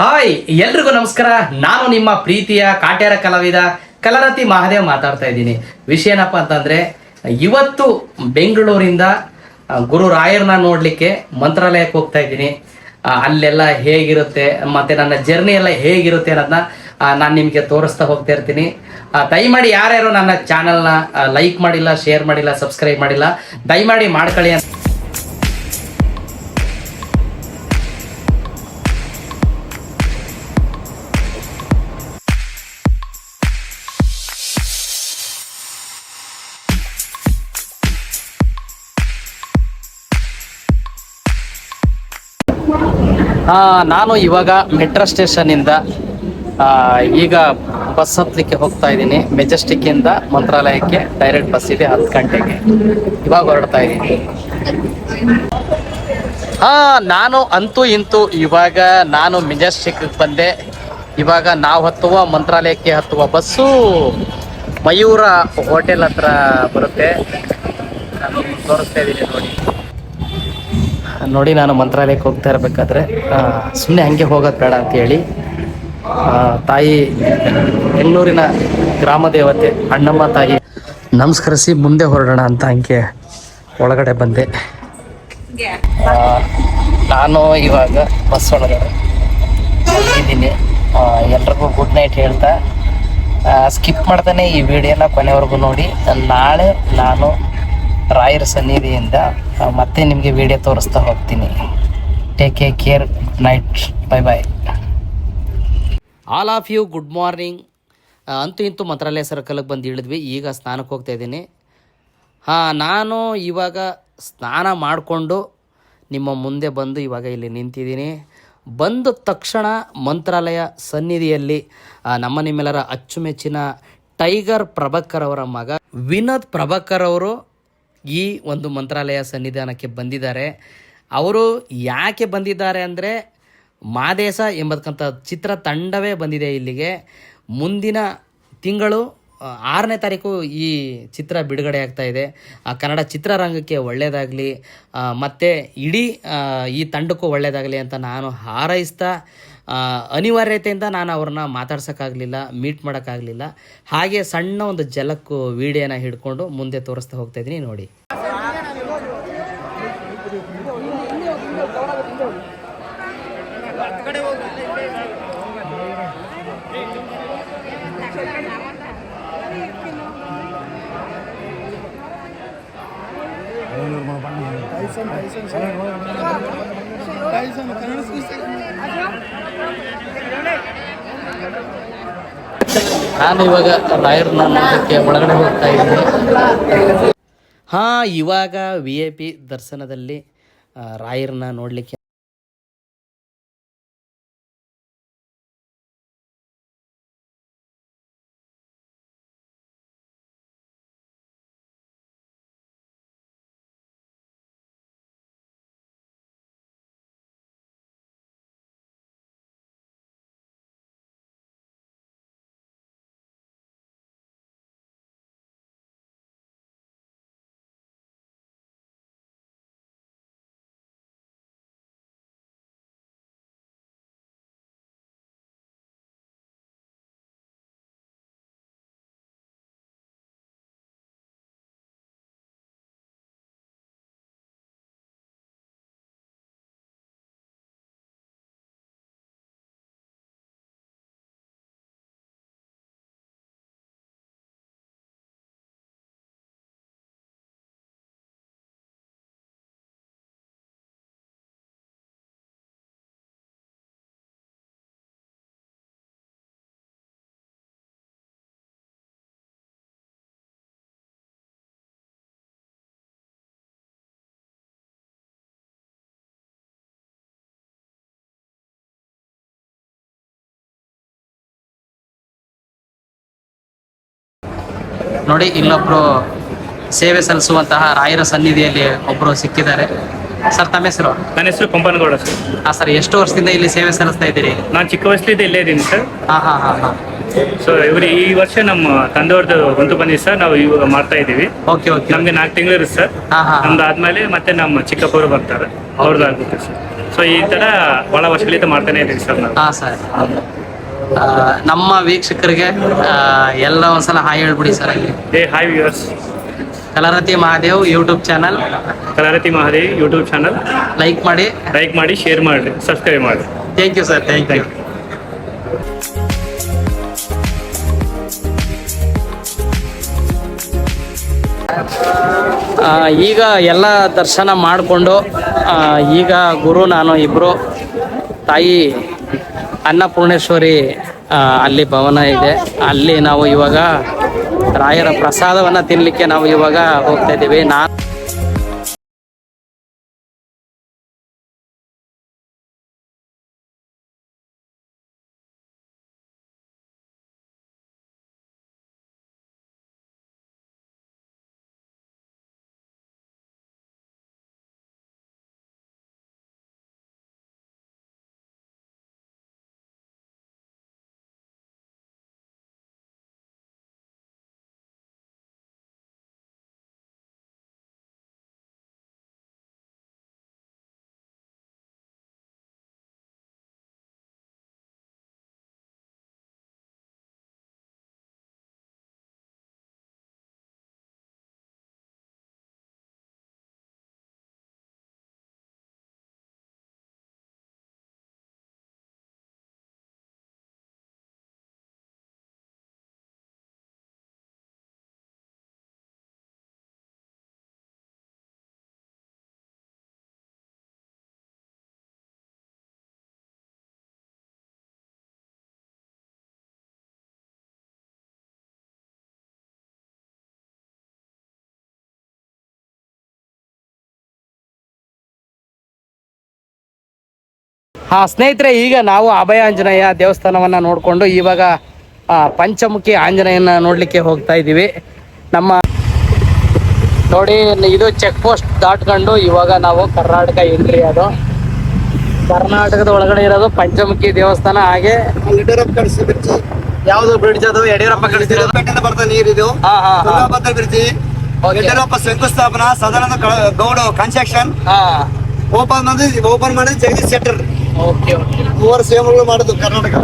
Hi ಎಲ್ರಿಗೂ ನಮಸ್ಕಾರ. ನಾನು ನಿಮ್ಮ ಪ್ರೀತಿಯ ಕಾಟ್ಯಾರ ಕಲಾವಿದ ಕಲರತಿ ಮಹಾದೇವ್ ಮಾತಾಡ್ತಾ ಇದ್ದೀನಿ. ವಿಷಯ ಏನಪ್ಪ ಅಂತಂದ್ರೆ, ಇವತ್ತು ಬೆಂಗಳೂರಿಂದ ಗುರು ರಾಯರ್ನ ನೋಡ್ಲಿಕ್ಕೆ ಮಂತ್ರಾಲಯಕ್ಕೆ ಹೋಗ್ತಾ ಇದ್ದೀನಿ. ಅಲ್ಲೆಲ್ಲ ಹೇಗಿರುತ್ತೆ ಮತ್ತೆ ನನ್ನ ಜರ್ನಿ ಎಲ್ಲ ಹೇಗಿರುತ್ತೆ ಅನ್ನೋದನ್ನ ನಾನು ನಿಮಗೆ ತೋರಿಸ್ತಾ ಹೋಗ್ತಾ ಇರ್ತೀನಿ. ದಯಮಾಡಿ ಯಾರ್ಯಾರು ನನ್ನ ಚಾನಲ್ನ ಲೈಕ್ ಮಾಡಿಲ್ಲ, ಶೇರ್ ಮಾಡಿಲ್ಲ, ಸಬ್ಸ್ಕ್ರೈಬ್ ಮಾಡಿಲ್ಲ, ದಯಮಾಡಿ ಮಾಡ್ಕೊಳ್ಳಿ ಅಂತ. ನಾನು ಇವಾಗ ಮೆಟ್ರೋ ಸ್ಟೇಷನ್ನಿಂದ ಈಗ ಬಸ್ ಹತ್ತಲಿಕ್ಕೆ ಹೋಗ್ತಾ ಇದ್ದೀನಿ. ಮೆಜೆಸ್ಟಿಕ್ಕಿಂದ ಮಂತ್ರಾಲಯಕ್ಕೆ ಡೈರೆಕ್ಟ್ ಬಸ್ ಇದೆ 10 ಗಂಟೆಗೆ. ಇವಾಗ ಹೊರಡ್ತಾ ಇದ್ದೀನಿ. ನಾನು ಅಂತೂ ಇಂತೂ ಇವಾಗ ನಾನು ಮೆಜೆಸ್ಟಿಕ್ಗೆ ಬಂದೆ. ಇವಾಗ ನಾವು ಹತ್ತುವ ಮಂತ್ರಾಲಯಕ್ಕೆ ಹತ್ತುವ ಬಸ್ಸು ಮಯೂರ ಹೋಟೆಲ್ ಹತ್ರ ಬರುತ್ತೆ. ನಾನು ತೋರಿಸ್ತಾ ಇದ್ದೀನಿ ನೋಡಿ. ನಾನು ಮಂತ್ರಾಲಯಕ್ಕೆ ಹೋಗ್ತಾ ಇರಬೇಕಾದ್ರೆ ಸುಮ್ಮನೆ ಹಂಗೆ ಹೋಗೋದು ಬೇಡ ಅಂತೇಳಿ ತಾಯಿ ಬೆಂಗಳೂರಿನ ಗ್ರಾಮ ದೇವತೆ ಅಣ್ಣಮ್ಮ ತಾಯಿ ನಮಸ್ಕರಿಸಿ ಮುಂದೆ ಹೊರಡೋಣ ಅಂತ ಹಂಗೆ ಒಳಗಡೆ ಬಂದೆ. ನಾನು ಇವಾಗ ಬಸ್ ಒಳಗಡೆ ಇದ್ದೀನಿ. ಎಲ್ರಿಗೂ ಗುಡ್ ನೈಟ್ ಹೇಳ್ತಾ ಸ್ಕಿಪ್ ಮಾಡ್ತಾನೆ ಈ ವಿಡಿಯೋನ ಕೊನೆವರೆಗೂ ನೋಡಿ. ನಾಳೆ ನಾನು ರಾಯರ ಸನ್ನಿಧಿಯಿಂದ ಮತ್ತೆ ನಿಮಗೆ ವಿಡಿಯೋ ತೋರಿಸ್ತಾ ಹೋಗ್ತೀನಿ. Take care, good night, bye bye. All of you good morning. ಅಂತೂ ಇಂತೂ ಮಂತ್ರಾಲಯ ಸರ್ಕಲ್ಗೆ ಬಂದು ಇಳಿದ್ವಿ. ಈಗ ಸ್ನಾನಕ್ಕೆ ಹೋಗ್ತಾ ಇದ್ದೀನಿ. ನಾನು ಇವಾಗ ಸ್ನಾನ ಮಾಡಿಕೊಂಡು ನಿಮ್ಮ ಮುಂದೆ ಬಂದು ಇವಾಗ ಇಲ್ಲಿ ನಿಂತಿದ್ದೀನಿ. ಬಂದ ತಕ್ಷಣ ಮಂತ್ರಾಲಯ ಸನ್ನಿಧಿಯಲ್ಲಿ ನಿಮ್ಮೆಲ್ಲರ ಅಚ್ಚುಮೆಚ್ಚಿನ ಟೈಗರ್ ಪ್ರಭಾಕರ್ ಅವರ ಮಗ ವಿನೋದ್ ಪ್ರಭಾಕರ್ ಅವರು ಈ ಒಂದು ಮಂತ್ರಾಲಯ ಸನ್ನಿಧಾನಕ್ಕೆ ಬಂದಿದ್ದಾರೆ. ಅವರು ಯಾಕೆ ಬಂದಿದ್ದಾರೆ ಅಂದರೆ, ಮಾದೇಶ ಎಂಬತಕ್ಕಂಥ ಚಿತ್ರತಂಡವೇ ಬಂದಿದೆ ಇಲ್ಲಿಗೆ. ಮುಂದಿನ ತಿಂಗಳು 6ನೇ ತಾರೀಕು ಈ ಚಿತ್ರ ಬಿಡುಗಡೆ ಆಗ್ತಾ ಇದೆ. ಕನ್ನಡ ಚಿತ್ರರಂಗಕ್ಕೆ ಒಳ್ಳೆಯದಾಗಲಿ ಮತ್ತು ಇಡೀ ಈ ತಂಡಕ್ಕೂ ಒಳ್ಳೆಯದಾಗಲಿ ಅಂತ ನಾನು ಹಾರೈಸ್ತಾ, ಅನಿವಾರ್ಯತೆಯಿಂದ ನಾನು ಅವ್ರನ್ನ ಮಾತಾಡ್ಸೋಕ್ಕಾಗಲಿಲ್ಲ, ಮೀಟ್ ಮಾಡೋಕ್ಕಾಗಲಿಲ್ಲ. ಹಾಗೆ ಸಣ್ಣ ಒಂದು ಜಲಕ್ಕೂ ವಿಡಿಯೋನ ಹಿಡ್ಕೊಂಡು ಮುಂದೆ ತೋರಿಸ್ತಾ ಹೋಗ್ತಾ ಇದ್ದೀನಿ ನೋಡಿ. ನಾನು ಇವಾಗ ರಾಯರ್ನ ನೋಡೋಕ್ಕೆ ಒಳಗಡೆ ಹೋಗ್ತಾ ಇದ್ದೀನಿ. ಇವಾಗ VIP ದರ್ಶನದಲ್ಲಿ ರಾಯರ್ನ ನೋಡಲಿಕ್ಕೆ ನೋಡಿ, ಇಲ್ಲೊಬ್ರು ಸೇವೆ ಸಲ್ಲಿಸುವಂತಹ ರಾಯರ ಸನ್ನಿಧಿಯಲ್ಲಿ ಒಬ್ಬರು ಸಿಕ್ಕಿದ್ದಾರೆ. ಸರ್, ತಮ್ಮ ಹೆಸರು? ನನ್ನ ಹೆಸರು ಪಂಪನಗೌಡ ಸರ್. ಸರ್, ಎಷ್ಟು ವರ್ಷದಿಂದ ಇಲ್ಲಿ ಸೇವೆ ಸಲ್ಲಿಸ್ತಾ ಇದ್ದೀರಿ? ನಾನು ಚಿಕ್ಕ ವಯಸ್ಸಲ್ಲಿದ್ದ ಇಲ್ಲೇ ಇದ್ದೀನಿ ಸರ್. ಸೊ ಈ ವರ್ಷ ನಮ್ಮ ತಂದೆಯವ್ರದ್ದು ಬಂತು ಬಂದಿದೆ ಸರ್. ನಾವು ಇವಾಗ ಮಾಡ್ತಾ ಇದ್ದೀವಿ. Okay okay. ನಮ್ಗೆ 4 ತಿಂಗಳು ಇರುತ್ತೆ ಸರ್. ನಮ್ದು ಆದ್ಮೇಲೆ ಮತ್ತೆ ನಮ್ಮ ಚಿಕ್ಕಪ್ಪರು ಬರ್ತಾರೆ, ಅವ್ರದ್ದು ಆಗುತ್ತೆ ಸರ್. ಸೊ ಈ ಥರ ಭಾಳ ವರ್ಷಗಳಿಂದ ಮಾಡ್ತಾನೆ ಇದ್ದೀವಿ ಸರ್ ನಾವು. ಹಾಂ ಸರ್. ನಮ್ಮ ವೀಕ್ಷಕರಿಗೆ ಎಲ್ಲ ಒಂದ್ಸಲ ಹಾಯ್ ಹೇಳ್ಬಿಡಿ sir. Hi viewers. Kalarathi Mahadev YouTube channel, Kalarathi Mahadev YouTube channel like ಮಾಡಿ ಶೇರ್ ಮಾಡಿ ಸಬ್ಸ್ಕ್ರೈಬ್ ಮಾಡಿ. Thank you sir. Thank you. ಈಗ ಎಲ್ಲ ದರ್ಶನ ಮಾಡಿಕೊಂಡು ಈಗ ಗುರು ನಾನು ಇಬ್ಬರು ತಾಯಿ ಅನ್ನಪೂರ್ಣೇಶ್ವರಿ ಅಲ್ಲಿ ಭವನ ಇದೆ, ಅಲ್ಲಿ ನಾವು ಇವಾಗ ರಾಯರ ಪ್ರಸಾದವನ್ನು ತಿನ್ನಲಿಕ್ಕೆ ನಾವು ಇವಾಗ ಹೋಗ್ತಾ ಇದ್ದೀವಿ. ಸ್ನೇಹಿತರೆ, ಈಗ ನಾವು ಅಭಯ ಆಂಜನೇಯ ದೇವಸ್ಥಾನವನ್ನು ನೋಡಿಕೊಂಡು ಇವಾಗ ಪಂಚಮುಖಿ ಆಂಜನೇಯನ ನೋಡಲಿಕ್ಕೆ ಹೋಗ್ತಾ ಇದ್ದೀವಿ. ನಮ್ಮ ನೋಡಿ, ಇದು ಚೆಕ್ ಪೋಸ್ಟ್ ದಾಟ್ಕೊಂಡು ಇವಾಗ ನಾವು ಕರ್ನಾಟಕ ಎಂಟ್ರಿ. ಅದು ಕರ್ನಾಟಕದ ಒಳಗಡೆ ಇರೋದು ಪಂಚಮುಖಿ ದೇವಸ್ಥಾನ. ಹಾಗೆ ಯಾವ್ದು ಬ್ರಿಡ್ಜ್ ಅದು? ಯಡಿಯೂರಪ್ಪ ಕಳಿಸಿರೋದು ಬರ್ತಾ ನೀರಿದು ಬ್ರಿಡ್ಜ್. ಯಡಿಯೂರಪ್ಪ ಶಂಕುಸ್ಥಾಪನಾ, ಸದಾನಂದ ಗೌಡ ಕನ್ಸ್ಟ್ರಕ್ಷನ್ ಓಪನ್ ಮಾಡಿದ್ರೆ ಜಗದೀಶ್ ಶೆಟ್ಟರ್. ಓಕೆ. ಮೂವರು ಸೇವೆಗಳು ಮಾಡೋದು ಕರ್ನಾಟಕ.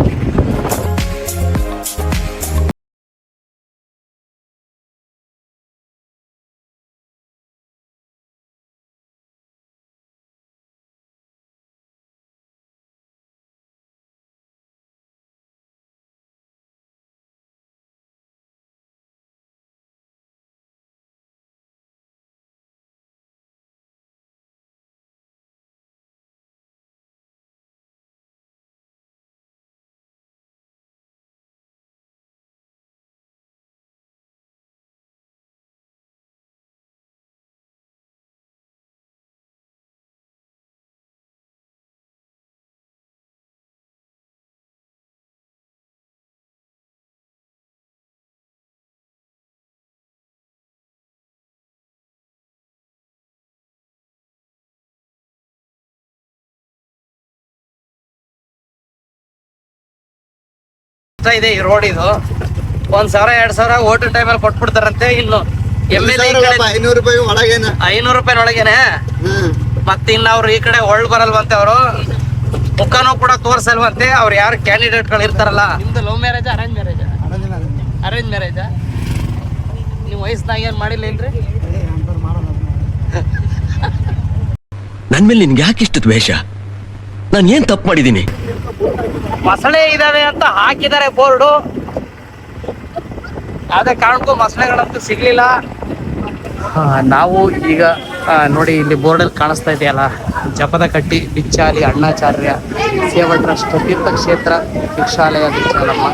ಇದೆ ಈ ರೋಡ್. ಇದು 1,000-2,000 ಓಟು ಟೈಮಲ್ಲಿ ಕೊಟ್ಬಿಡ್ತಾರಂತೆ. ಇನ್ನು MLA 500 ರೂಪಾಯಿ ಒಳಗೇನ 500 ರೂಪಾಯಿನೊಳಗೇನೆ. ಮತ್ತೆ ಇನ್ನು ಅವ್ರು ಈ ಕಡೆ ಒಳ್ ಬರಲ್ವಂತೆ, ಅವರು ಮುಖನೂ ಕೂಡ ತೋರ್ಸಲ್ವಂತೆ. ಅವ್ರು ಯಾರು ಕ್ಯಾಂಡಿಡೇಟ್ಗಳು ಇರ್ತಾರಲ್ಲ. ನಿಮ್ದು love marriage arrange marriage? Arrange ಮ್ಯಾರೇಜಾ? ನೀವು ವಯಸ್ಸಿನಾಗ ಏನು ಮಾಡಿಲ್ಲ ಏನ್ರಿ? ನನ್ ಮೇಲೆ ನಿನ್ಗೆ ಯಾಕೆ ಇಷ್ಟು ದ್ವೇಷ? ನಾನು ಏನ್ ತಪ್ಪು ಮಾಡಿದ್ದೀನಿ? ಮೊಸಳೆ ಇದಾವೆ ಅಂತ ಹಾಕಿದ್ದಾರೆ ಬೋರ್ಡು. ಯಾವುದೇ ಕಾರಣಕ್ಕೂ ಮೊಸಳೆಗಳಂತೂ ಸಿಗ್ಲಿಲ್ಲ. ನಾವು ಈಗ ನೋಡಿ, ಇಲ್ಲಿ ಬೋರ್ಡಲ್ಲಿ ಕಾಣಿಸ್ತಾ ಇದೆಯಲ್ಲ, ಜಪದ ಕಟ್ಟಿ ಬಿಚ್ಚಾಲಿ ಅಣ್ಣಾಚಾರ್ಯ ಸೇವಾ ಟ್ರಸ್ಟ್ ತೀರ್ಥಕ್ಷೇತ್ರ ಶಿಕ್ಷಾಲಯ ಬಿಚ್ಚಾಲಮ್ಮ.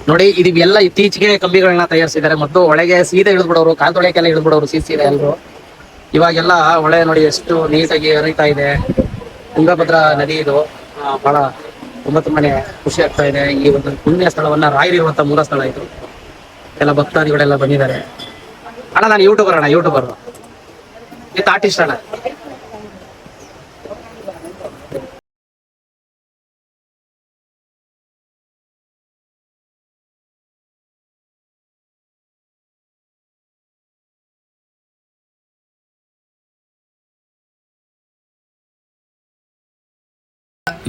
ನೋಡಿ ಇದೆಲ್ಲ ಇತ್ತೀಚೆಗೆ ಕಂಬಿಗಳನ್ನ ತಯಾರಿಸಿದ್ದಾರೆ. ಮತ್ತು ಒಳಗೆ ಸೀದಾ ಇಳಿದ್ಬಿಡೋರು, ಕಾಲ್ ತೊಳೆಕೆಲ್ಲ ಇಳಿದ್ಬಿಡೋರು ಸೀದಾ ಎಲ್ಲರೂ. ಇವಾಗೆಲ್ಲ ಹೊಳೆ ನೋಡಿ ಎಷ್ಟು ನೀಟಾಗಿ ಹರಿತಾ ಇದೆ. ತುಂಗಭದ್ರಾ ನದಿ ಇದು ಬಹಳ ತುಂಬಾನೇ ಖುಷಿ ಆಗ್ತಾ ಇದೆ. ಈ ಒಂದು ಪುಣ್ಯ ಸ್ಥಳವನ್ನ ರಾಯರಿರುವಂತ ಮೂಲ ಸ್ಥಳ ಇದು. ಎಲ್ಲ ಭಕ್ತಾದಿಗಳೆಲ್ಲ ಬಂದಿದ್ದಾರೆ. ಅಣ್ಣ ನಾನು ಯೂಟ್ಯೂಬರ್ ವಿತ್ ಆರ್ಟಿಸ್ಟ್ ಅಣ್ಣ.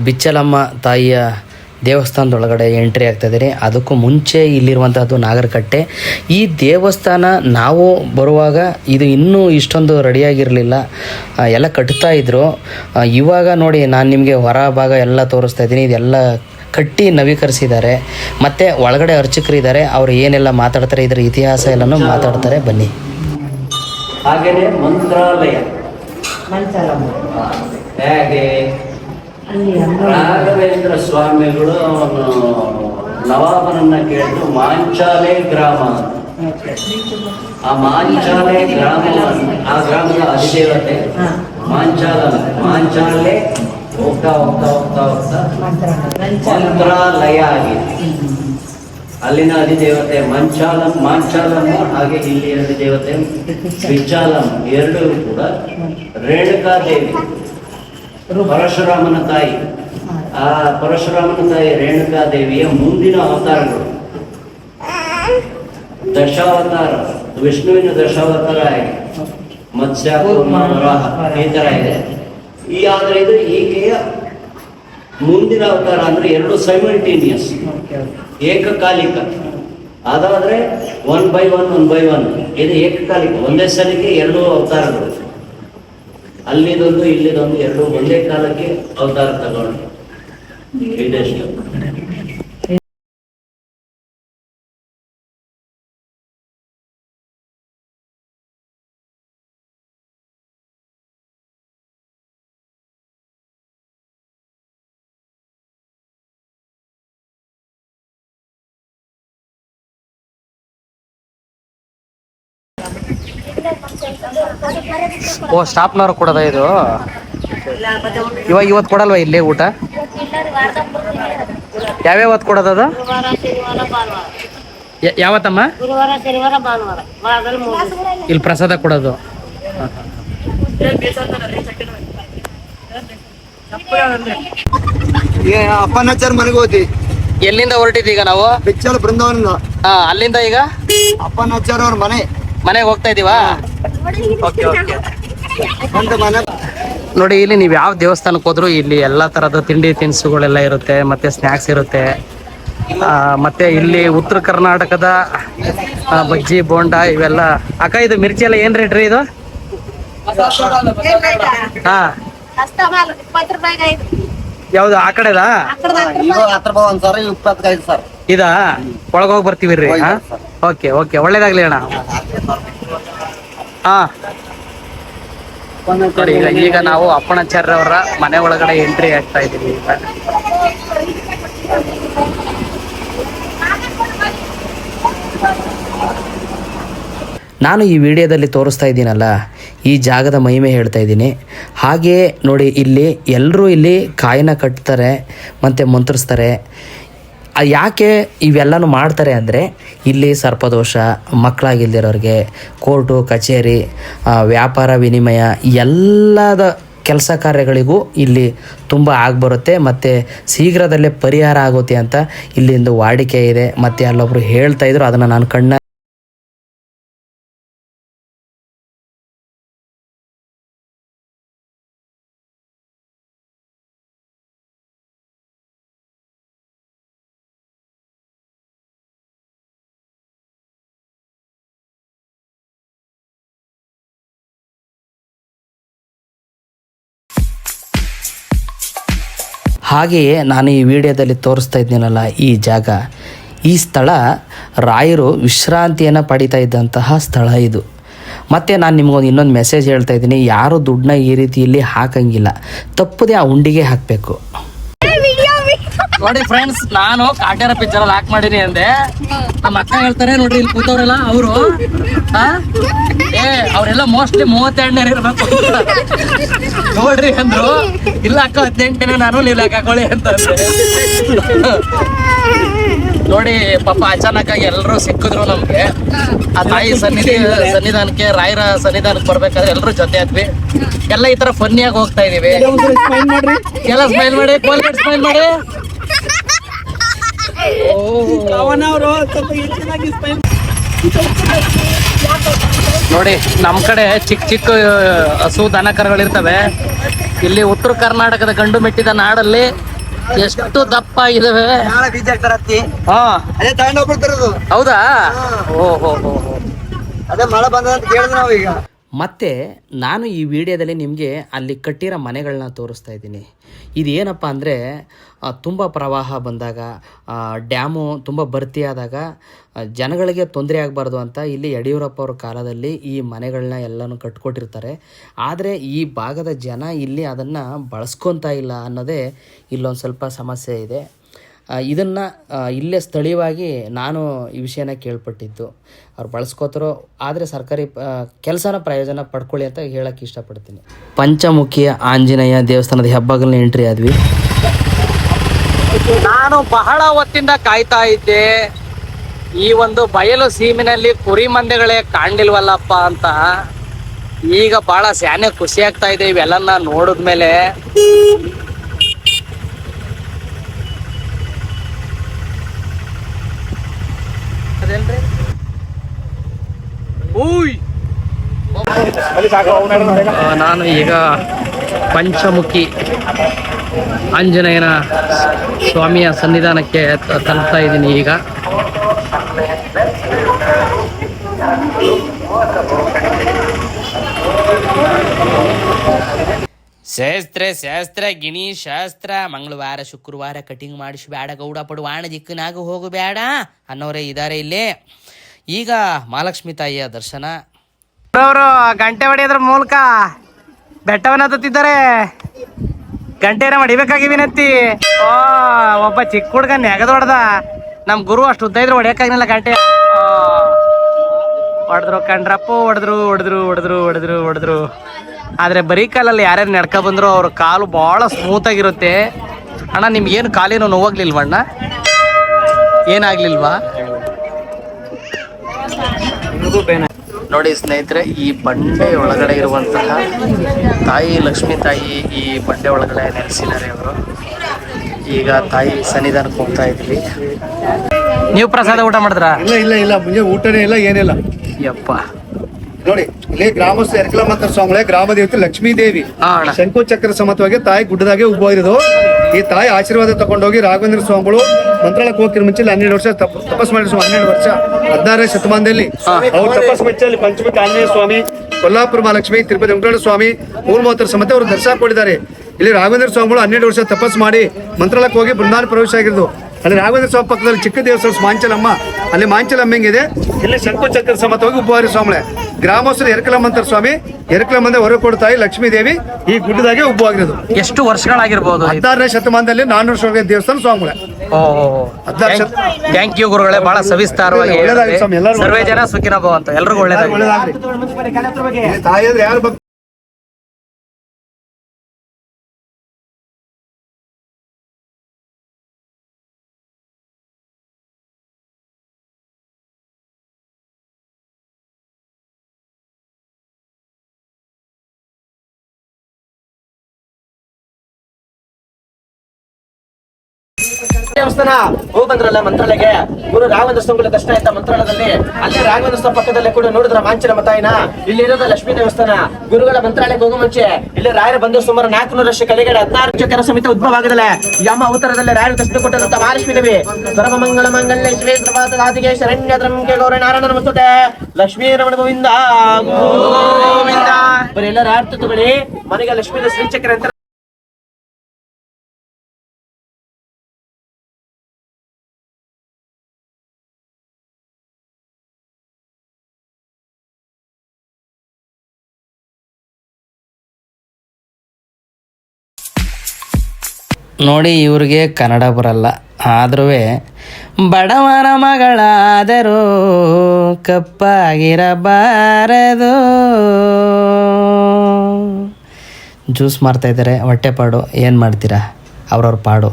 ಬಿಚ್ಚಲಮ್ಮ ತಾಯಿಯ ದೇವಸ್ಥಾನದೊಳಗಡೆ ಎಂಟ್ರಿ ಆಗ್ತಾ ಇದ್ದೀನಿ. ಅದಕ್ಕೂ ಮುಂಚೆ ಇಲ್ಲಿರುವಂಥದ್ದು ನಾಗರಕಟ್ಟೆ. ಈ ದೇವಸ್ಥಾನ ನಾವು ಬರುವಾಗ ಇದು ಇನ್ನೂ ಇಷ್ಟೊಂದು ರೆಡಿಯಾಗಿರಲಿಲ್ಲ, ಎಲ್ಲ ಕಟ್ತಾ ಇದ್ರು. ಇವಾಗ ನೋಡಿ ನಾನು ನಿಮಗೆ ಹೊರ ಭಾಗ ಎಲ್ಲ ತೋರಿಸ್ತಾ ಇದ್ದೀನಿ. ಇದೆಲ್ಲ ಕಟ್ಟಿ ನವೀಕರಿಸಿದ್ದಾರೆ. ಮತ್ತು ಒಳಗಡೆ ಅರ್ಚಕರಿದ್ದಾರೆ, ಅವರು ಏನೆಲ್ಲ ಮಾತಾಡ್ತಾರೆ, ಇದರ ಇತಿಹಾಸ ಎಲ್ಲನೂ ಮಾತಾಡ್ತಾರೆ. ಬನ್ನಿ. ಹಾಗೆಯೇ ಮಂತ್ರಾಲಯ ಹೇಗೆ ರಾಘವೇಂದ್ರ ಸ್ವಾಮಿಗಳು ನವಾಬನನ್ನ ಕೇಳಿದ್ರು ಮಾಂಚಾಲೆ ಗ್ರಾಮ. ಆ ಮಾಂಚಾಲೆ ಗ್ರಾಮವನ್ನು, ಆ ಗ್ರಾಮದ ಅಧಿದೇವತೆ ಮಾಂಚಾಲೆ ಹೋಗ್ತಾ ಮಂತ್ರಾಲಯ ಆಗಿದೆ. ಅಲ್ಲಿನ ಅಧಿದೇವತೆ ಮಾಂಚಾಲಂ, ಹಾಗೆ ಇಲ್ಲಿ ಅಧಿದೇವತೆ ಬಿಚ್ಚಾಲಂ, ಎರಡೂ ಕೂಡ ರೇಣುಕಾದೇವಿ, ಪರಶುರಾಮನ ತಾಯಿ. ಆ ಪರಶುರಾಮನ ತಾಯಿ ರೇಣುಕಾದೇವಿಯ ಮುಂದಿನ ಅವತಾರಗಳು ದಶಾವತಾರ, ವಿಷ್ಣುವಿನ ದಶಾವತಾರ ಆಗಿ ಮತ್ಸ್ಯ, ಕೂರ್ಮ, ವರಾಹ ಈ ತರ ಇದೆ. ಆದ್ರೆ ಇದು ಈಕೆಯ ಮುಂದಿನ ಅವತಾರ ಅಂದ್ರೆ ಎರಡು ಸೈಮಲ್ಟೇನಿಯಸ್, ಏಕಕಾಲಿಕ. ಅದಾದ್ರೆ 1 by 1 ಇದು ಏಕಕಾಲಿಕ, ಒಂದೇ ಸಲಿಗೆ ಎರಡು ಅವತಾರಗಳು. ಅಲ್ಲಿದೊಂದು ಇಲ್ಲಿದೊಂದು ಎರಡು ಒಂದೇ ಕಾಲಕ್ಕೆ ಅವತಾರ ತಗೊಂಡು ಇದೆಷ್ಟು. ಓ ಸ್ಟಾಪ್ನವ್ರು ಕೊಡೋದ ಇದು? ಇವತ್ತು ಕೊಡಲ್ವಾ ಇಲ್ಲಿ ಊಟ? ಯಾವ್ಯಾವತ್ತು ಕೊಡೋದದು? ಯಾವತ್ತಮ್ಮ ಇಲ್ಲಿ ಪ್ರಸಾದ ಕೊಡೋದು? ಅಪ್ಪನಾಚಾರ ಮನೆಗೆ ಹೋಗಿ. ಎಲ್ಲಿಂದ ಹೊರಟಿದ್ದೀಗ ಈಗ ನಾವು? ಬಿಚ್ಚಲ ಬೃಂದಾವನದಿಂದ. ಅಲ್ಲಿಂದ ಈಗ ಅಪ್ಪನಾಚಾರ ಅವ್ರ ಮನೆಗೆ ಹೋಗ್ತಾ ಇದೀವಾ? ಮನೆ. ನೋಡಿ ಇಲ್ಲಿ ನೀವು ಯಾವ ದೇವಸ್ಥಾನಕ್ಕೆ ಹೋದ್ರು ಇಲ್ಲಿ ಎಲ್ಲಾ ತರದ ತಿಂಡಿ ತಿನಿಸುಗಳೆಲ್ಲ ಇರುತ್ತೆ, ಮತ್ತೆ ಸ್ನಾಕ್ಸ್ ಇರುತ್ತೆ. ಮತ್ತೆ ಇಲ್ಲಿ ಉತ್ತರ ಕರ್ನಾಟಕದ ಬಜ್ಜಿ ಬೋಂಡ ಇವೆಲ್ಲ. ಅಕ್ಕ ಇದು ಮಿರ್ಚಿ ಎಲ್ಲ ಏನ್ ರೇಟ್ ರೀ ಇದು? ಹಾ ಯಾವ್ದು ಆ ಕಡೆದಾ? ಇದಾ ಒಳಗೋಗಿ ಬರ್ತೀವಿ ರೀ. ಓಕೆ ಒಳ್ಳೇದಾಗ್ಲಿ ಅಣ್ಣ. ಹಾ ನೋಡಿ ಈಗ ನಾವು ಅಪ್ಪಣಾಚಾರ್ಯ ಅವರ ಮನೆ ಒಳಗಡೆ ಎಂಟ್ರಿ ಆಗ್ತಾ ಇದ್ದೀವಿ. ಈಗ ನಾನು ಈ ವಿಡಿಯೋದಲ್ಲಿ ತೋರಿಸ್ತಾ ಇದ್ದೀನಲ್ಲ, ಈ ಜಾಗದ ಮಹಿಮೆ ಹೇಳ್ತಾ ಇದ್ದೀನಿ. ಹಾಗೆಯೇ ನೋಡಿ ಇಲ್ಲಿ ಎಲ್ಲರೂ ಇಲ್ಲಿ ಕಾಯಿನ ಕಟ್ತಾರೆ ಮತ್ತು ಮಂತ್ರಿಸ್ತಾರೆ. ಯಾಕೆ ಇವೆಲ್ಲನೂ ಮಾಡ್ತಾರೆ ಅಂದರೆ ಇಲ್ಲಿ ಸರ್ಪದೋಷ, ಮಕ್ಕಳಾಗಿಲ್ದಿರೋರಿಗೆ, ಕೋರ್ಟು ಕಚೇರಿ, ವ್ಯಾಪಾರ ವಿನಿಮಯ ಎಲ್ಲದ ಕೆಲಸ ಕಾರ್ಯಗಳಿಗೂ ಇಲ್ಲಿ ತುಂಬ ಆಗಿಬರುತ್ತೆ ಮತ್ತು ಶೀಘ್ರದಲ್ಲೇ ಪರಿಹಾರ ಆಗುತ್ತೆ ಅಂತ ಇಲ್ಲಿಂದು ವಾಡಿಕೆ ಇದೆ. ಮತ್ತು ಅಲ್ಲೊಬ್ಬರು ಹೇಳ್ತಾ ಇದ್ರು, ಅದನ್ನು ನಾನು ಕಣ್ಣ ಹಾಗೆಯೇ ನಾನು ಈ ವಿಡಿಯೋದಲ್ಲಿ ತೋರಿಸ್ತಾ ಇದ್ದೀನಲ್ಲ ಈ ಜಾಗ, ಈ ಸ್ಥಳ ರಾಯರು ವಿಶ್ರಾಂತಿಯನ್ನು ಪಡಿತಾ ಇದ್ದಂತಹ ಸ್ಥಳ ಇದು. ಮತ್ತು ನಾನು ನಿಮಗೊಂದು ಇನ್ನೊಂದು ಮೆಸೇಜ್ ಹೇಳ್ತಾ ಇದ್ದೀನಿ, ಯಾರು ದುಡ್ಡನ್ನ ಈ ರೀತಿಯಲ್ಲಿ ಹಾಕಂಗಿಲ್ಲ, ತಪ್ಪದೆ ಆ ಉಂಡಿಗೆ ಹಾಕಬೇಕು. ನೋಡಿ ಫ್ರೆಂಡ್ಸ್, ನಾನು ಕಾಟ್ಯಾರ ಪಿಕ್ಚರ್ ಅಲ್ಲಿ ಹಾಕ್ ಮಾಡೀನಿ ಅಂದೆ. ನಮ್ಮ ಅಕ್ಕ ಹೇಳ್ತಾರೆ ನೋಡ್ರಿ, ಇಲ್ಲಿ ಕೂತವ್ರಲ್ಲ ಅವರು, ಅವರೆಲ್ಲ ಮೋಸ್ಟ್ಲಿ 32 ಇರ್ಬೇಕು ನೋಡ್ರಿ ಅಂದ್ರು. ಇಲ್ಲ ಅಕ್ಕ 18 ನಾನು, ನೀವು ಲೆಕ್ಕ ಹಾಕೊಳ್ಳಿ ಅಂತ ನೋಡಿ. ಪಾಪ ಅಚಾನಕ್ ಆಗಿ ಎಲ್ಲರೂ ಸಿಕ್ಕಿದ್ರು ನಮ್ಗೆ. ಆ ತಾಯಿ ಸನ್ನಿಧಾನಕ್ಕೆ, ರಾಯರ ಸನ್ನಿಧಾನಕ್ಕೆ ಬರ್ಬೇಕಾದ್ರೆ ಎಲ್ಲರೂ ಜೊತೆ ಆದ್ವಿ. ಎಲ್ಲ ಈ ತರ ಫನ್ನಿಯಾಗಿ ಹೋಗ್ತಾ ಇದೀವಿ. ಎಲ್ಲ ಸ್ಮೈಲ್ ಮಾಡಿ, ಕೋಲ್ಗೇಟ್ ಸ್ಮೈಲ್ ಮಾಡಿ. ನೋಡಿ ನಮ್ ಕಡೆ ಚಿಕ್ಕ ಚಿಕ್ಕ ಹಸು ದನ ಕರುಗಳಿರ್ತವೆ. ಇಲ್ಲಿ ಉತ್ತರ ಕರ್ನಾಟಕದ ಗಂಡು ಮೆಟ್ಟಿದ ನಾಡಲ್ಲಿ ಎಷ್ಟು ದಪ್ಪ ಇದಾವೆ. ಬೀಜ ಹಾಕ್ತಾರತ್ತಿ, ಹಾ ಅದೇ ತಗೊಂಡೋಗ್ಬಿಡ್ತಾರದು. ಹೌದಾ? ಓಹೋ. ಅದೇ ಮಳೆ ಬಂದ ಅಂತ ಕೇಳಿದ್ವಿ ನಾವು ಈಗ. ಮತ್ತು ನಾನು ಈ ವಿಡಿಯೋದಲ್ಲಿ ನಿಮಗೆ ಅಲ್ಲಿ ಕಟ್ಟಿರೋ ಮನೆಗಳನ್ನ ತೋರಿಸ್ತಾ ಇದ್ದೀನಿ. ಇದೇನಪ್ಪ ಅಂದರೆ ತುಂಬ ಪ್ರವಾಹ ಬಂದಾಗ, ಡ್ಯಾಮು ತುಂಬ ಭರ್ತಿಯಾದಾಗ ಜನಗಳಿಗೆ ತೊಂದರೆ ಆಗಬಾರ್ದು ಅಂತ ಇಲ್ಲಿ ಯಡಿಯೂರಪ್ಪ ಅವ್ರ ಕಾಲದಲ್ಲಿ ಈ ಮನೆಗಳನ್ನ ಎಲ್ಲನೂ ಕಟ್ಕೊಟ್ಟಿರ್ತಾರೆ. ಆದರೆ ಈ ಭಾಗದ ಜನ ಇಲ್ಲಿ ಅದನ್ನು ಬಳಸ್ಕೊತಾ ಇಲ್ಲ ಅನ್ನೋದೇ ಇಲ್ಲೊಂದು ಸ್ವಲ್ಪ ಸಮಸ್ಯೆ ಇದೆ. ಇದನ್ನು ಇಲ್ಲೇ ಸ್ಥಳೀಯವಾಗಿ ನಾನು ಈ ವಿಷಯನ ಕೇಳ್ಪಟ್ಟಿದ್ದು. ಅವ್ರು ಬಳಸ್ಕೋತಾರೋ, ಆದರೆ ಸರ್ಕಾರಿ ಕೆಲಸನ ಪ್ರಯೋಜನ ಪಡ್ಕೊಳ್ಳಿ ಅಂತ ಹೇಳೋಕ್ಕೆ ಇಷ್ಟಪಡ್ತೀನಿ. ಪಂಚಮುಖಿಯ ಆಂಜನೇಯ ದೇವಸ್ಥಾನದ ಹೆಬ್ಬಾಗಲನ್ನ ಎಂಟ್ರಿ ಆದ್ವಿ. ನಾನು ಬಹಳ ಹೊತ್ತಿಂದ ಕಾಯ್ತಾ ಇದ್ದೆ, ಈ ಒಂದು ಬಯಲು ಸೀಮಿನಲ್ಲಿ ಕುರಿ ಮಂದೆಗಳೇ ಕಾಣ್ಲಿಲ್ವಲ್ಲಪ್ಪ ಅಂತ. ಈಗ ಬಹಳ ಸ್ಯಾನೆ ಖುಷಿ ಆಗ್ತಾ ಇದೆ ಇವೆಲ್ಲನ್ನ ನೋಡಿದ್ಮೇಲೆ. ನಾನು ಈಗ ಪಂಚಮುಖಿ ಆಂಜನೇಯನ ಸ್ವಾಮಿಯ ಸನ್ನಿಧಾನಕ್ಕೆ ತಲುಪ್ತಾ ಇದ್ದೀನಿ. ಈಗ ಶಾಸ್ತ್ರ ಗಿಣಿ ಶಾಸ್ತ್ರ ಮಂಗಳವಾರ ಶುಕ್ರವಾರ ಕಟಿಂಗ್ ಮಾಡಿಸ್ಬೇಡ, ಗೌಡ ಪಡುವಾಣ ದಿಕ್ಕನಾಗ ಹೋಗಬೇಡ ಅನ್ನೋರೇ ಇದ್ದಾರೆ ಇಲ್ಲಿ. ಈಗ ಮಹಾಲಕ್ಷ್ಮಿ ತಾಯಿಯ ದರ್ಶನ. ಅವರು ಗಂಟೆ ಹೊಡೆಯೋದ್ರ ಮೂಲಕ ಬೆಟ್ಟವನ್ನ ಹತ್ತುತ್ತಿದ್ದಾರೆ. ಗಂಟೆನ ಹೊಡಿಬೇಕಾಗಿ ವಿನಂತಿ. ಒಬ್ಬ ಚಿಕ್ಕ ಹುಡುಗ ನೆಗದ ಹೊಡೆದ. ನಮ್ ಗುರು ಅಷ್ಟು ಉದ್ದ ಇದ್ರು ಹೊಡಿಯಕ್ಕಾಗಿಲ್ಲ ಗಂಟೆ. ಹೊಡೆದ್ರು ಕಣ್ರಪ್ಪ, ಹೊಡೆದ್ರು. ಆದ್ರೆ ಬರೀ ಕಾಲಲ್ಲಿ ಯಾರ್ಯಾರು ನಡ್ಕ ಬಂದ್ರು ಅವ್ರ ಕಾಲು ಬಹಳ ಸ್ಮೂತ್ ಆಗಿರುತ್ತೆ. ಅಣ್ಣ ನಿಮ್ಗೇನು ಕಾಲೇನು ನೋವಾಗ್ಲಿಲ್ವಣ್ಣ? ಏನಾಗ್ಲಿಲ್ವಾ? ನೋಡಿ ಸ್ನೇಹಿತರೆ, ಈ ಬಂಡೆ ಒಳಗಡೆ ಇರುವಂತಹ ತಾಯಿ ಲಕ್ಷ್ಮೀ ತಾಯಿ ಈ ಬಂಡೆ ಒಳಗಡೆ ನೆಲೆಸಿದ್ದಾರೆ ಅವರು. ಈಗ ತಾಯಿ ಸನ್ನಿಧಾನಕ್ಕೆ ಹೋಗ್ತಾ ಇದ್ವಿ. ನೀವು ಪ್ರಸಾದ ಊಟ ಮಾಡಿದ್ರ? ಇಲ್ಲ ಮುಂಜೆ ಊಟನೇ ಇಲ್ಲ, ಏನಿಲ್ಲ. ಯಪ್ಪ ನೋಡಿ, ಇಲ್ಲಿ ಗ್ರಾಮಸ್ಥ ಎರಕಲಮಂತರ ಸ್ವಾಮಿಗಳೇ ಗ್ರಾಮ ದೇವತೆ ಲಕ್ಷ್ಮೀ ದೇವಿ ಶಂಕು ಚಕ್ರ ಸಮತ್ವಾಗಿ ತಾಯಿ ಗುಡ್ಡದಾಗೆ ಉಬ್ಬ. ಈ ತಾಯಿ ಆಶೀರ್ವಾದ ತಗೊಂಡೋಗಿ ರಾಘವೇಂದ್ರ ಸ್ವಾಮಿಗಳು ಮಂತ್ರಾಲಯಕ್ಕೆ ಹೋಗ್ತಿರೋ ಮುಂಚೆ 12 ವರ್ಷ ತಪಸ್ ಮಾಡಿದ್ರು. 12 ವರ್ಷ 16ನೇ ಶತಮಾನದಲ್ಲಿ ಅವ್ರು ತಪಸ್ ಮೆಚ್ಚಲ್ಲಿ ಪಂಚಮುಖಿ ಆಂಜನೇಯ ಸ್ವಾಮಿ, ಕೊಲ್ಲಾಪುರ ಮಹಾಲಕ್ಷ್ಮಿ, ತಿರುಪತಿ ವೆಂಕಟೇಶ್ವರ ಸ್ವಾಮಿ, ಮೂಲಮೂತ್ರ ಸಮೇತ ಅವರು ದರ್ಶನ ಕೊಟ್ಟಿದ್ದಾರೆ. ಇಲ್ಲಿ ರಾಘವೇಂದ್ರ ಸ್ವಾಮಿಗಳು 12 ವರ್ಷ ತಪಸ್ ಮಾಡಿ ಮಂತ್ರಾಲಯಕ್ಕೆ ಹೋಗಿ ಬೃಂದಾವನ ಪ್ರವೇಶ ಆಗಿರೋದು. ಅಲ್ಲಿ ರಾಘವೇಂದ್ರ ಸ್ವಾಮಿ ಪಕ್ಕದಲ್ಲಿ ಚಿಕ್ಕ ದೇವಸ್ಥಾನ ಮಾಂಚಲಮ್ಮ, ಅಲ್ಲಿ ಮಾಂಚಲಮ್ಮಂಗಿದೆ. ಇಲ್ಲಿ ಶಂಕು ಚಕ್ರ ಸಮತ್ವಾಗಿ ಉಪವಾರಿ ಸ್ವಾಮಿಗಳೇ ಗ್ರಾಮಸ್ಥರು ಎರಕಲಮಂತರ ಸ್ವಾಮಿ, ಎರಕಲಮಂದೆ ಹೊರ ಕೊಡ್ತಾಯಿ ಲಕ್ಷ್ಮೀ ದೇವಿ ಈ ಗುಡ್ಡದಾಗೆ ಉಬ್ಬವಾಗಿರೋದು. ಎಷ್ಟು ವರ್ಷಗಳಾಗಿರ್ಬೋದು? 16ನೇ ಶತಮಾನದಲ್ಲಿ 400 ವರ್ಷ ದೇವಸ್ಥಾನ ಸ್ವಾಮಿಗಳೇ. ಥ್ಯಾಂಕ್ ಯು ಗುರುಗಳೇ, ಬಹಳ ಸವಿಸ್ತಾರವಾಗಿ ಸರ್ವೇ ಜನ ಸುಖಿನ ಭವ ಅಂತ ಎಲ್ರಿಗೂ ಒಳ್ಳೇದಾಗಲಿ. ತಾಯಿ ಅಂದ್ರೆ ಯಾರು ಭಕ್ತ ದೇವಸ್ಥಾನ ಹೋಗಿ ಬಂದ್ರಲ್ಲ ಮಂತ್ರಾಲಯಕ್ಕೆ, ಗುರು ರಾಘವೇಂದ್ರ ಸ್ವಾಮಿಗಳ ದರ್ಶನ ಆಯ್ತಾ ಮಂತ್ರಾಲಯದಲ್ಲಿ. ಅಲ್ಲೇ ರಾಘವೇಂದ್ರ ಸ್ವಾಮಿ ಪಕ್ಕದಲ್ಲೇ ಕೂಡ ನೋಡಿದ್ರ ಮಾಂಚನಮ್ಮ ತಾಯಿನ. ಇಲ್ಲಿ ಇರೋದು ಲಕ್ಷ್ಮೀ ದೇವಸ್ಥಾನ. ಗುರುಗಳ ಮಂತ್ರಾಲಯಕ್ಕೆ ಹೋಗೋ ಮುಂಚೆ ಇಲ್ಲಿ ರಾಯರ ಬಂದು ಸುಮಾರು 400 ವರ್ಷ ಕೆಳಗಡೆ 16 ಚಕ್ರ ಸಮೇತ ಉದ್ಭವ ಆಗದಲ್ಲ. ಯಮ ಅವತಾರದಲ್ಲಿ ರಾಯರ ದರ್ಶನ ಕೊಟ್ಟಂತ ಮಹಾಲಕ್ಷ್ಮೀ ದೇವಿ. ಸರ್ವ ಮಂಗಳ ಮಂಗಲ್ಯ ಶಿವೇ ಸರ್ವಾರ್ಥಸಾಧಿಕೆ ಶರಣ್ಯ ತ್ರ್ಯಂಬಕೆ ಗೌರಿ ನಾರಾಯಣ ನಮಸ್ತುತೆ. ಲಕ್ಷ್ಮೀ ರಮಣ ಗೋವಿಂದ ಗೋವಿಂದ. ಬರೀ ಎಲ್ಲರ ಅರ್ಥ ತಗೊಳ್ಳಿ. ಮನೆಗೆ ಲಕ್ಷ್ಮೀ ಶ್ರೀಚಕ್ರ ಅಂತ ನೋಡಿ ಇವ್ರಿಗೆ ಕನ್ನಡ ಬರಲ್ಲ, ಆದ್ರೂ ಬಡವನ ಮಗಳಾದರೂ ಕಪ್ಪಾಗಿರಬಾರದು. ಜ್ಯೂಸ್ ಮಾರ್ತಾಯಿದ್ದಾರೆ, ಹೊಟ್ಟೆಪಾಡು, ಏನು ಮಾಡ್ತೀರಾ, ಅವ್ರವ್ರ ಪಾಡು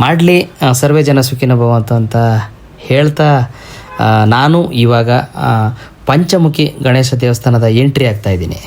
ಮಾಡಲಿ. ಸರ್ವೇ ಜನ ಸುಖಿನೋ ಭವಂತು ಅಂತ ಹೇಳ್ತಾ ನಾನು ಇವಾಗ ಪಂಚಮುಖಿ ಗಣೇಶ ದೇವಸ್ಥಾನದ ಎಂಟ್ರಿ ಆಗ್ತಾಯಿದ್ದೀನಿ.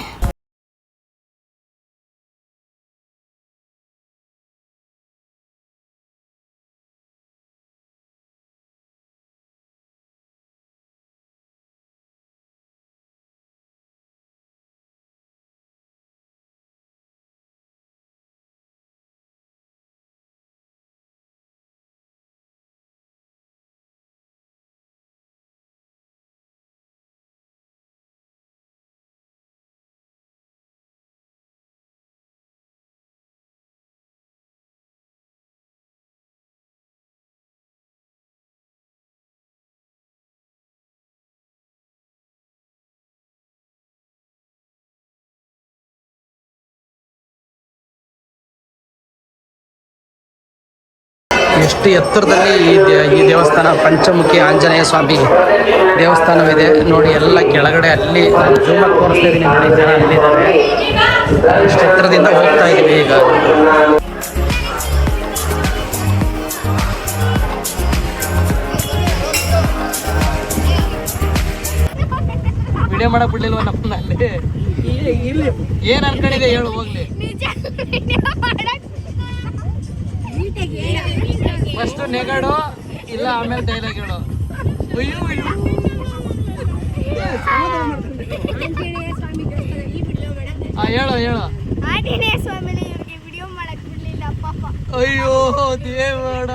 ಎಷ್ಟು ಎತ್ತರದಲ್ಲಿ ಈ ದೇವಸ್ಥಾನ, ಪಂಚಮುಖಿ ಆಂಜನೇಯ ಸ್ವಾಮಿ ದೇವಸ್ಥಾನವಿದೆ ನೋಡಿ. ಎಲ್ಲ ಕೆಳಗಡೆ ಅಲ್ಲಿ ಜೂಮಾಗಿ ತೋರಿಸ್ತಾ ಇದ್ದೀನಿ ನೋಡಿ, ಜನ ಅಲ್ಲಿದ್ದಾರೆ. ಎಷ್ಟು ಎತ್ತರದಿಂದ ಹೋಗ್ತಾ ಇದ್ದೀವಿ ಈಗ. ವಿಡಿಯೋ ಮಾಡಕ್ ಬಿಡ್ಲಿಲ್ವ ನಮ್ಮಲ್ಲಿ? ಏನ್ ಅನ್ಕೊಂಡಿದೆ ಹೇಳು ಹೋಗ್ಲಿ. ಫಸ್ಟ್ ನೆಗಡು ಇಲ್ಲ, ಆಮೇಲೆ ಡೈಲಾಗ್ ಹೇಳು. ಅಯ್ಯೋ ಅಯ್ಯೋ, ಹೇಳು ಹೇಳು. ಅಯ್ಯೋ ದೇವಡ,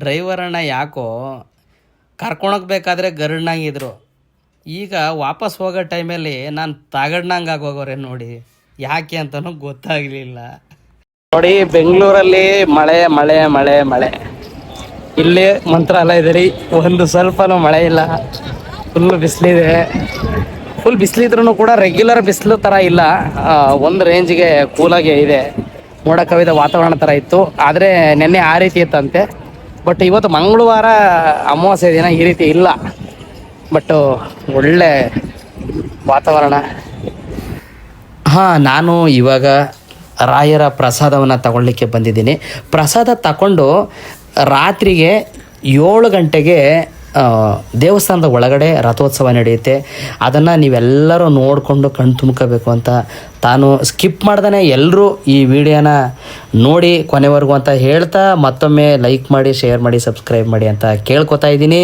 ಡ್ರೈವರ್ ಅಣ್ಣ ಯಾಕೋ ಕರ್ಕೊಂಡೋಗ್ಬೇಕಾದ್ರೆ ಗರುಡ್ನಾಗಿದ್ರು, ಈಗ ವಾಪಸ್ ಹೋಗೋ ಟೈಮಲ್ಲಿ ನಾನು ತಾಗಡ್ನಂಗೆ ಆಗೋಗೋರೆ ನೋಡಿ. ಯಾಕೆ ಅಂತನೂ ಗೊತ್ತಾಗಲಿಲ್ಲ ನೋಡಿ. ಬೆಂಗಳೂರಲ್ಲಿ ಮಳೆ ಮಳೆ ಮಳೆ ಮಳೆ, ಇಲ್ಲಿ ಮಂತ್ರಾಲಯದಲ್ಲಿ ಒಂದು ಸ್ವಲ್ಪನೂ ಮಳೆ ಇಲ್ಲ, ಫುಲ್ಲು ಬಿಸಿಲಿದೆ. ಫುಲ್ ಬಿಸಿಲಿದ್ರೂ ಕೂಡ ರೆಗ್ಯುಲರ್ ಬಿಸಿಲು ಥರ ಇಲ್ಲ, ಒಂದು ರೇಂಜ್ಗೆ ಕೂಲಾಗೆ ಇದೆ. ಮೋಡ ಕವಿದ ವಾತಾವರಣ ಥರ ಇತ್ತು, ಆದರೆ ನೆನ್ನೆ ಆ ರೀತಿ ಇತ್ತಂತೆ. ಬಟ್ ಇವತ್ತು ಮಂಗಳವಾರ ಅಮಾವಾಸ್ಯೆ ದಿನ ಈ ರೀತಿ ಇಲ್ಲ, ಬಟ್ ಒಳ್ಳೆ ವಾತಾವರಣ. ನಾನು ಇವಾಗ ರಾಯರ ಪ್ರಸಾದವನ್ನು ತಗೊಳ್ಳಿಕ್ಕೆ ಬಂದಿದ್ದೀನಿ. ಪ್ರಸಾದ ತಗೊಂಡು ರಾತ್ರಿಗೆ 7 ಗಂಟೆಗೆ ದೇವಸ್ಥಾನದ ಒಳಗಡೆ ರಥೋತ್ಸವ ನಡೆಯುತ್ತೆ. ಅದನ್ನು ನೀವೆಲ್ಲರೂ ನೋಡಿಕೊಂಡು ಕಣ್ ತುಂಬ್ಕೋಬೇಕು ಅಂತ ತಾನು ಸ್ಕಿಪ್ ಮಾಡ್ದೇ ಎಲ್ಲರೂ ಈ ವಿಡಿಯೋನ ನೋಡಿ ಕೊನೆವರೆಗೂ ಅಂತ ಹೇಳ್ತಾ, ಮತ್ತೊಮ್ಮೆ ಲೈಕ್ ಮಾಡಿ, ಶೇರ್ ಮಾಡಿ, ಸಬ್ಸ್ಕ್ರೈಬ್ ಮಾಡಿ ಅಂತ ಕೇಳ್ಕೊತಾ ಇದ್ದೀನಿ.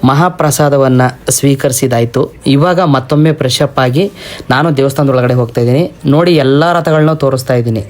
ಮಹಾಪ್ರಸಾದವನ್ನು ಸ್ವೀಕರಿಸಿದಾಯಿತು. ಇವಾಗ ಮತ್ತೊಮ್ಮೆ ಫ್ರೆಶ್ ಅಪ್ ಆಗಿ ನಾನು ದೇವಸ್ಥಾನದೊಳಗಡೆ ಹೋಗ್ತಾ ಇದ್ದೀನಿ ನೋಡಿ. ಎಲ್ಲ ರಥಗಳನ್ನೂ ತೋರಿಸ್ತಾ ಇದ್ದೀನಿ.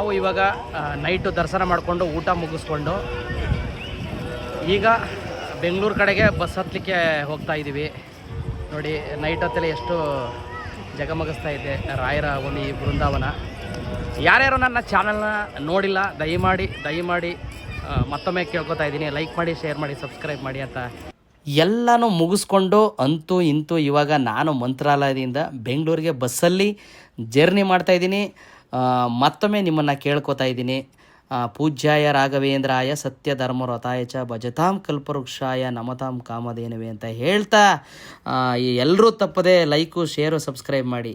ನಾವು ಇವಾಗ ನೈಟು ದರ್ಶನ ಮಾಡಿಕೊಂಡು ಊಟ ಮುಗಿಸ್ಕೊಂಡು ಈಗ ಬೆಂಗಳೂರು ಕಡೆಗೆ ಬಸ್ ಹತ್ತಲಿಕ್ಕೆ ಹೋಗ್ತಾ ಇದ್ದೀವಿ. ನೋಡಿ ನೈಟ್ ಹೊತ್ತಲ್ಲಿ ಎಷ್ಟು ಜಗಮಗಿಸ್ತಾ ಇದೆ ರಾಯರ ಒನಿ ಬೃಂದಾವನ. ಯಾರ್ಯಾರು ನನ್ನ ಚಾನಲ್ನ ನೋಡಿಲ್ಲ ದಯಮಾಡಿ ಮತ್ತೊಮ್ಮೆ ಕೇಳ್ಕೊತಾ ಇದ್ದೀನಿ, ಲೈಕ್ ಮಾಡಿ, ಶೇರ್ ಮಾಡಿ, ಸಬ್ಸ್ಕ್ರೈಬ್ ಮಾಡಿ ಅಂತ. ಎಲ್ಲನೂ ಮುಗಿಸ್ಕೊಂಡು ಅಂತೂ ಇಂತೂ ಇವಾಗ ನಾನು ಮಂತ್ರಾಲಯದಿಂದ ಬೆಂಗಳೂರಿಗೆ ಬಸ್ಸಲ್ಲಿ ಜರ್ನಿ ಮಾಡ್ತಾಯಿದ್ದೀನಿ. ಮತ್ತೊಮ್ಮೆ ನಿಮ್ಮನ್ನು ಕೇಳ್ಕೊತಾ ಇದ್ದೀನಿ, ಪೂಜ್ಯಾಯ ರಾಘವೇಂದ್ರಾಯ ಸತ್ಯ ಧರ್ಮರಥಾಯ ಚ ಭಜತಾಂ ಕಲ್ಪವೃಕ್ಷಾಯ ನಮತಾಂ ಕಾಮಧೇನವೇ ಅಂತ ಹೇಳ್ತಾ ಎಲ್ಲರೂ ತಪ್ಪದೆ ಲೈಕು, ಶೇರು, ಸಬ್ಸ್ಕ್ರೈಬ್ ಮಾಡಿ.